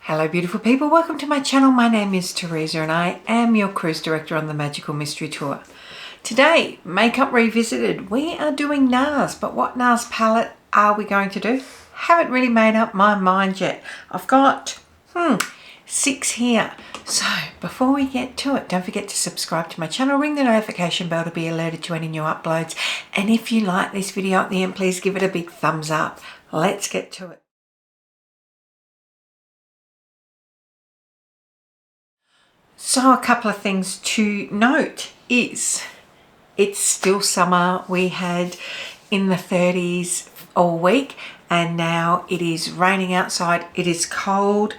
Hello beautiful people, welcome to my channel. My name is Teresa and I am your cruise director on the Magical Mystery Tour. Today, Makeup Revisited. We are doing NARS, but what NARS palette are we going to do? Haven't really made up my mind yet. I've got 6 here. So before we get to it, don't forget to subscribe to my channel, ring the notification bell to be alerted to any new uploads. And if you like this video at the end, please give it a big thumbs up. Let's get to it. So a couple of things to note is it's still summer. We had in the 30s all week and now it is raining outside. It is cold.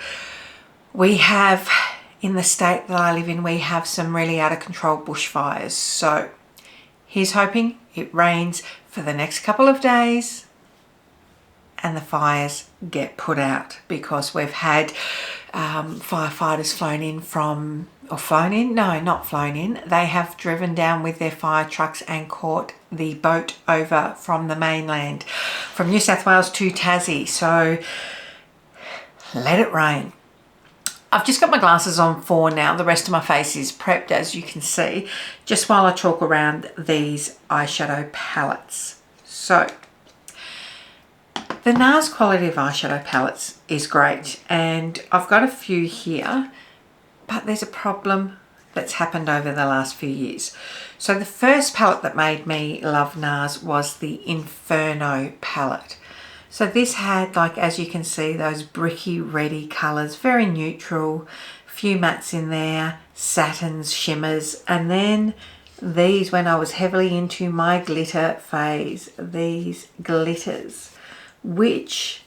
We have, in the state that I live in, we have some really out of control bushfires. So here's hoping it rains for the next couple of days and the fires get put out, because we've had firefighters flown in from, or flown in? No, not flown in. They have driven down with their fire trucks and caught the boat over from the mainland, from New South Wales to Tassie. So let it rain. I've just got my glasses on for now. The rest of my face is prepped, as you can see, just while I talk around these eyeshadow palettes. So the NARS quality of eyeshadow palettes is great, and I've got a few here, but there's a problem that's happened over the last few years. So the first palette that made me love NARS was the Inferno palette. So this had, like, as you can see, those bricky reddy colours, very neutral, few mattes in there, satins, shimmers, and then these, when I was heavily into my glitter phase, these glitters, which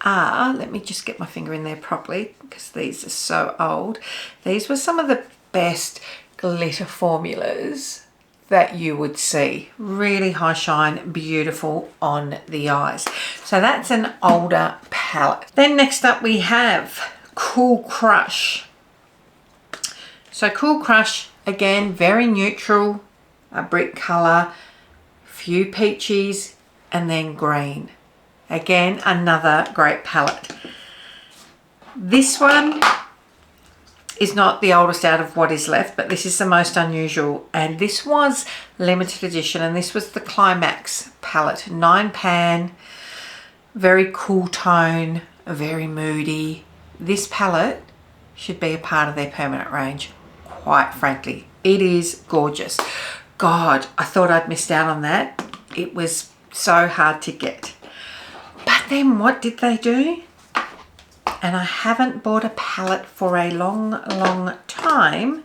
are, let me just get my finger in there properly because these are so old. These were some of the best glitter formulas that you would see. Really high shine, beautiful on the eyes. So that's an older palette. Then next up we have Cool Crush. So Cool Crush, again, very neutral, a brick colour, few peaches, and then green. Again, another great palette. This one is not the oldest out of what is left, but this is the most unusual. And this was limited edition, and this was the Climax palette. 9 pan, very cool tone, very moody. This palette should be a part of their permanent range, quite frankly. It is gorgeous. God, I thought I'd missed out on that. It was so hard to get. But then what did they do? And I haven't bought a palette for a long time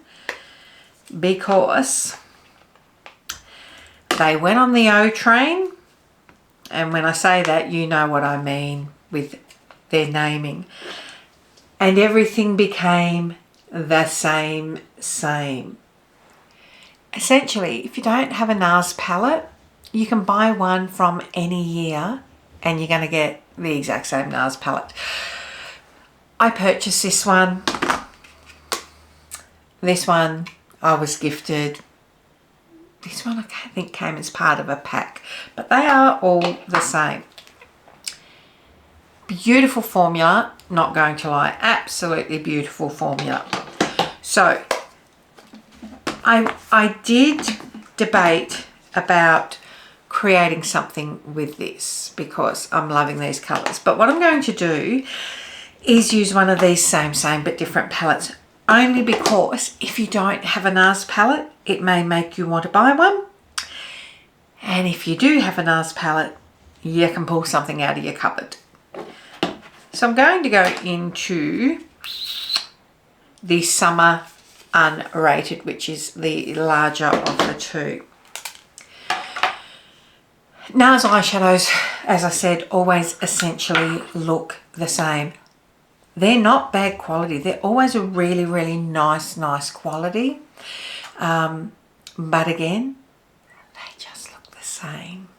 because they went on the O train. And when I say that, you know what I mean with their naming. And everything became the same. Essentially, if you don't have a NARS palette, you can buy one from any year and you're going to get the exact same NARS palette. I purchased this one. This one I was gifted. This one I think came as part of a pack, but they are all the same. Beautiful formula, not going to lie, absolutely beautiful formula. So I did debate about creating something with this because I'm loving these colours, but what I'm going to do is use one of these same but different palettes, only because if you don't have a NARS palette, it may make you want to buy one, and if you do have a NARS palette, you can pull something out of your cupboard. So I'm going to go into the Summer Unrated, which is the larger of the two. NARS eyeshadows, as I said, always essentially look the same. They're not bad quality. They're always a really nice quality. But again, they just look the same.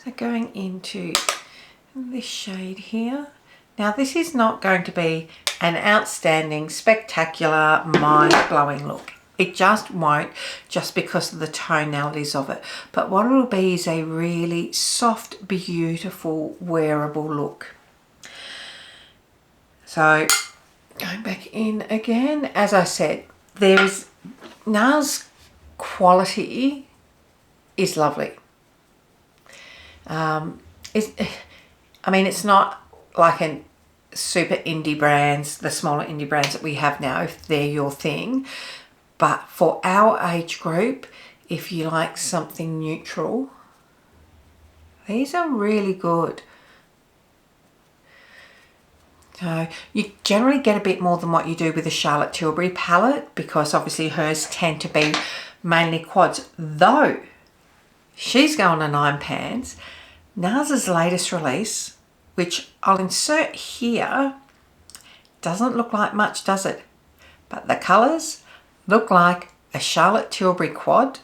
So going into this shade here. Now this is not going to be an outstanding, spectacular, mind-blowing look. It just won't, just because of the tonalities of it. But what it'll be is a really soft, beautiful, wearable look. So going back in again, as I said, there's NARS quality is lovely. I mean, it's not like a super indie brands, the smaller indie brands that we have now, if they're your thing. But for our age group, if you like something neutral, these are really good. So you generally get a bit more than what you do with the Charlotte Tilbury palette, because obviously hers tend to be mainly quads, though she's going to 9 pans. NARS's latest release, which I'll insert here, doesn't look like much, does it? But the colours look like a Charlotte Tilbury quad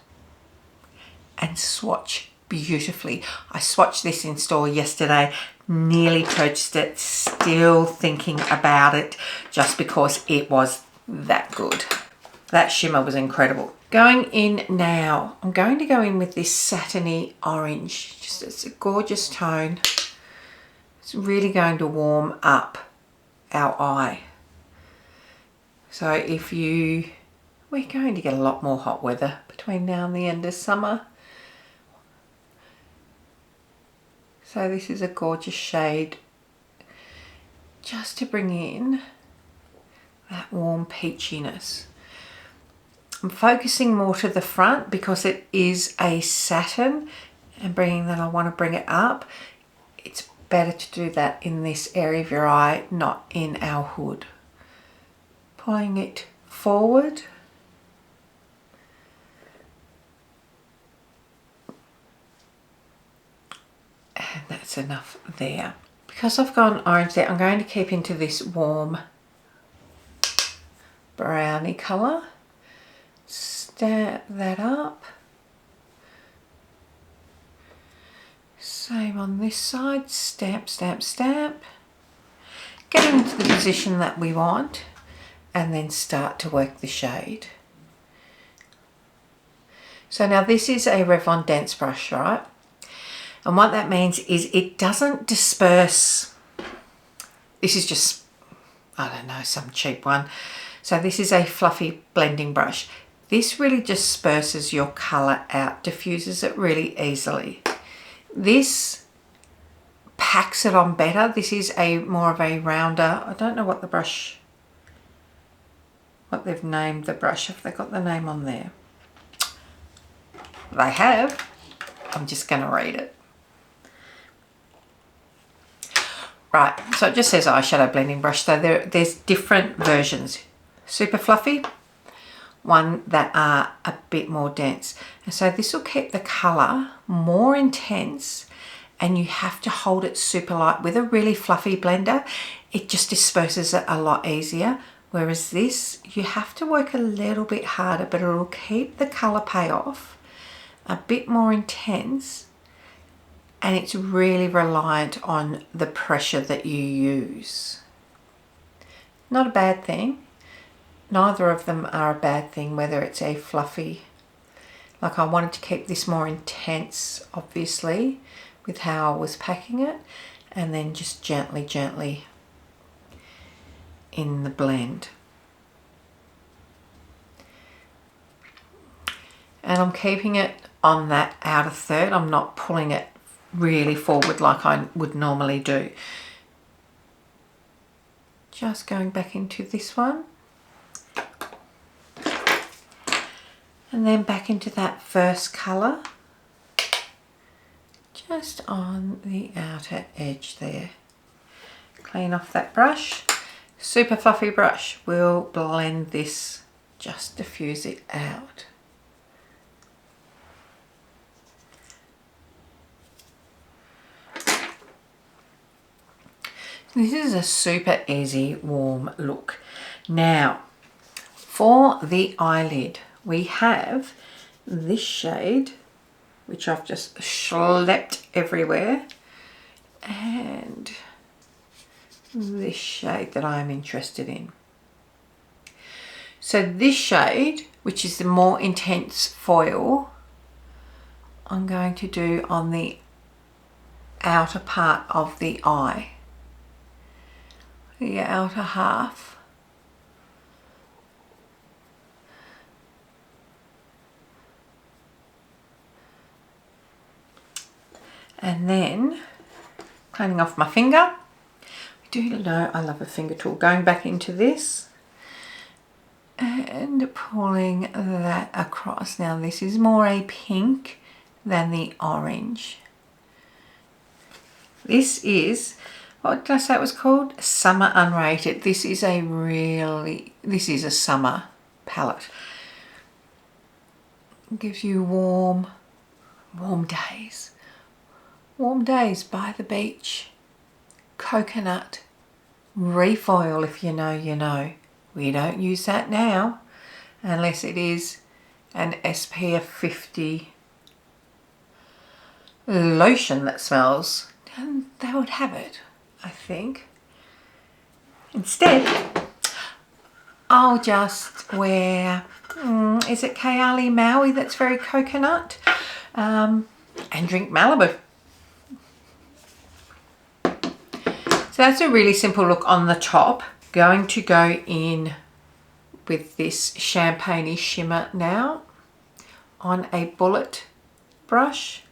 and swatch beautifully. I swatched this in store yesterday, nearly purchased it, still thinking about it just because it was that good. That shimmer was incredible. Going in now, I'm going to go in with this satiny orange. It's a gorgeous tone. It's really going to warm up our eye. So we're going to get a lot more hot weather between now and the end of summer. So this is a gorgeous shade just to bring in that warm peachiness. I'm focusing more to the front because it is a satin, and bringing that, I want to bring it up. It's better to do that in this area of your eye, not in our hood. Pulling it forward. And that's enough there. Because I've gone orange there, I'm going to keep into this warm brownie colour. Stamp that up. Same on this side. Stamp, stamp, stamp. Get into the position that we want and then start to work the shade. So now this is a Revlon Dense brush, right? And what that means is it doesn't disperse. This is just, I don't know, some cheap one. So this is a fluffy blending brush. This really disperses your colour out, diffuses it really easily. This packs it on better. This is a more of a rounder, I don't know what the brush, what they've named the brush, if they've got the name on there. They have. I'm just going to read it. Right, so it just says eyeshadow blending brush. So there's different versions. Super fluffy, one that are a bit more dense. And so this will keep the colour more intense, and you have to hold it super light. With a really fluffy blender, it just disperses it a lot easier. Whereas this, you have to work a little bit harder, but it'll keep the colour payoff a bit more intense, and it's really reliant on the pressure that you use. Not a bad thing. Neither of them are a bad thing, whether it's a fluffy, like I wanted to keep this more intense, obviously, with how I was packing it, and then just gently, gently in the blend. And I'm keeping it on that outer third. I'm not pulling it really forward like I would normally do. Just going back into this one. And then back into that first colour. Just on the outer edge there. Clean off that brush. Super fluffy brush will blend this, just diffuse it out. This is a super easy warm look. Now, for the eyelid, we have this shade, which I've just schlepped everywhere, and this shade that I'm interested in. So this shade, which is the more intense foil, I'm going to do on the outer part of the eye. the outer half. And then cleaning off my finger. You do know I love a finger tool. Going back into this and pulling that across. Now this is more a pink than the orange. This is, what did I say it was called? Summer Unrated. This is a summer palette. It gives you warm days. Warm days by the beach. Coconut. Reef oil, if you know, you know. We don't use that now unless it is an SPF 50 lotion that smells. And they would have it, I think. Instead, I'll just wear, is it Kayali Maui that's very coconut? And drink Malibu. So that's a really simple look on the top. Going to go in with this champagne-y shimmer now on a bullet brush.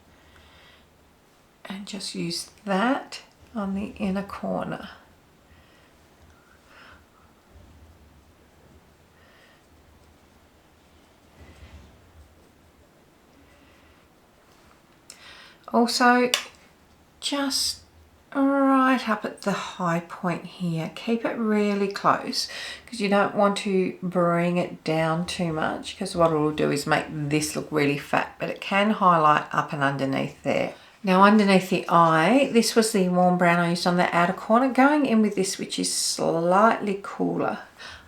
And just use that on the inner corner. Also, just right up at the high point here. Keep it really close because you don't want to bring it down too much, because what it will do is make this look really fat, but it can highlight up and underneath there. Now underneath the eye, this was the warm brown I used on the outer corner. Going in with this, which is slightly cooler.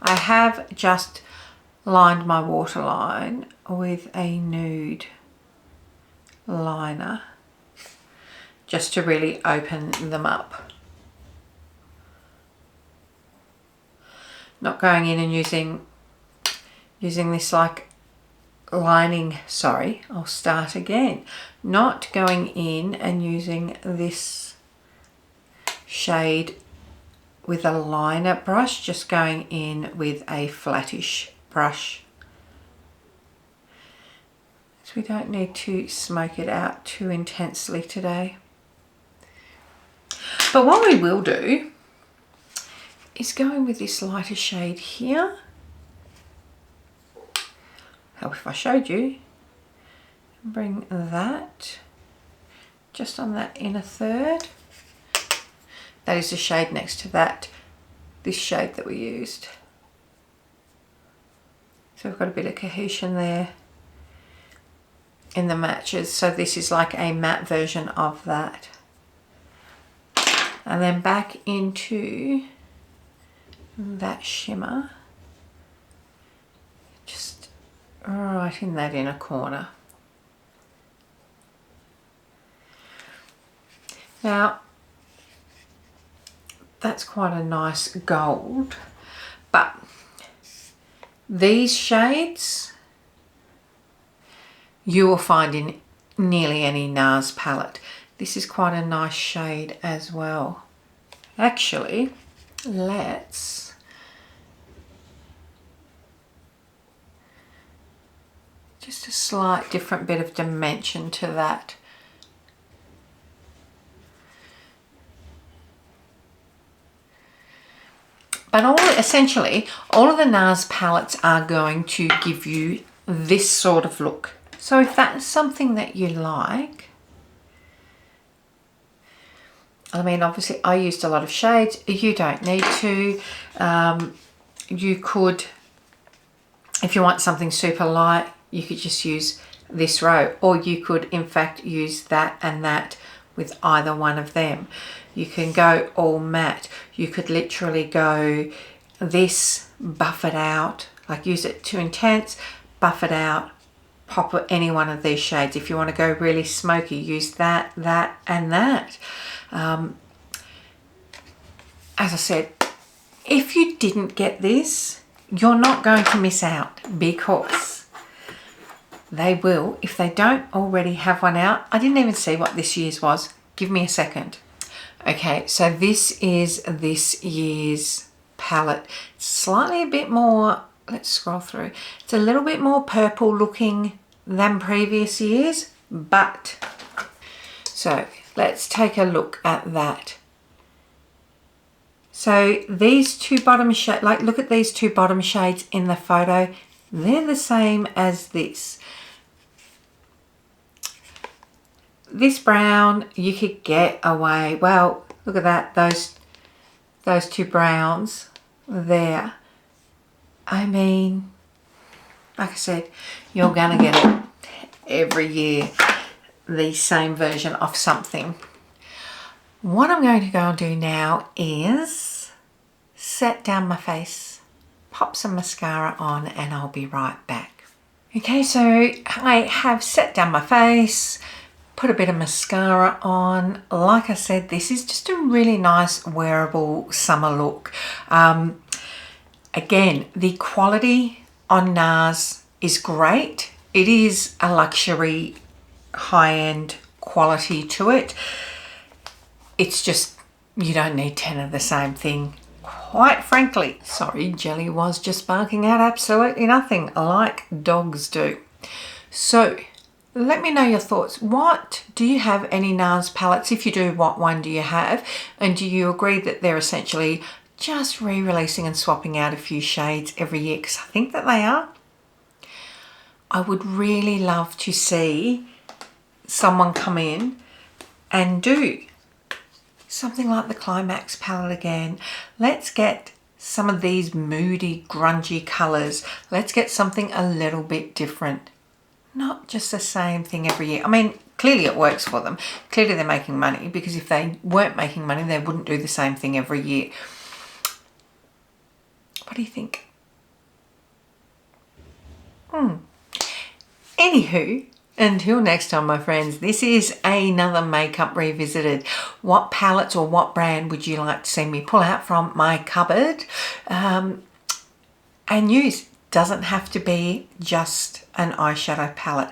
I have just lined my waterline with a nude liner just to really open them up. Not going in and using this like lining, sorry, I'll start again. Not going in and using this shade with a liner brush, just going in with a flattish brush. So we don't need to smoke it out too intensely today. But what we will do is go in with this lighter shade here. Help if I showed you. Bring that just on that inner third. That is the shade next to that, this shade that we used. So we've got a bit of cohesion there in the matches. So this is like a matte version of that. And then back into that shimmer, just right in that inner corner. Now, that's quite a nice gold, but these shades you will find in nearly any NARS palette. This is quite a nice shade as well. Actually, let's just a slight different bit of dimension to that. But essentially, all of the NARS palettes are going to give you this sort of look. So if that's something that you like, I mean, obviously I used a lot of shades. You don't need to. You could, if you want something super light, you could just use this row, or you could in fact use that and that with either one of them. You can go all matte. You could literally go this, buff it out, like use it too intense, buff it out, pop any one of these shades. If you want to go really smoky, use that, that, and that. As I said, if you didn't get this, you're not going to miss out, because they will, if they don't already have one out. I didn't even see what this year's was. Give me a second. Okay, so this is this year's palette. It's slightly a bit more, let's scroll through. It's a little bit more purple looking than previous years, but so let's take a look at that. So these two bottom shades, like look at these two bottom shades in the photo. They're the same as this. This brown, you could get away. Well, look at that. Those two browns there. I mean, like I said, you're gonna get it every year. The same version of something. What I'm going to go and do now is set down my face, pop some mascara on, and I'll be right back. Okay, so I have set down my face, put a bit of mascara on. Like I said, this is just a really nice wearable summer look. Again, the quality on NARS is great. It is a luxury high-end quality to it. It's just, you don't need 10 of the same thing, quite frankly. Sorry, Jelly was just barking out absolutely nothing like dogs do. So let me know your thoughts. What do you have any NARS palettes? If you do, what one do you have? And do you agree that they're essentially just re-releasing and swapping out a few shades every year? Because I think that they are. I would really love to see someone come in and do something like the Climax palette again. Let's get some of these moody, grungy colours. Let's get something a little bit different. Not just the same thing every year. I mean, clearly it works for them. Clearly they're making money, because if they weren't making money, they wouldn't do the same thing every year. What do you think? Anywho, until next time, my friends, this is another Makeup Revisited. What palettes or what brand would you like to see me pull out from my cupboard and use? Doesn't have to be just an eyeshadow palette.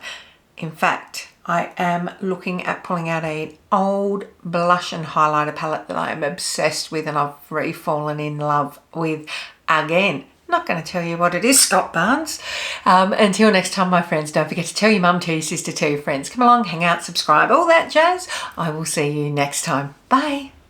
In fact, I am looking at pulling out an old blush and highlighter palette that I am obsessed with and I've really fallen in love with again. Not going to tell you what it is, Scott Barnes. Until next time, my friends, don't forget to tell your mum, tell your sister, tell your friends. Come along, hang out, subscribe, all that jazz. I will see you next time. Bye.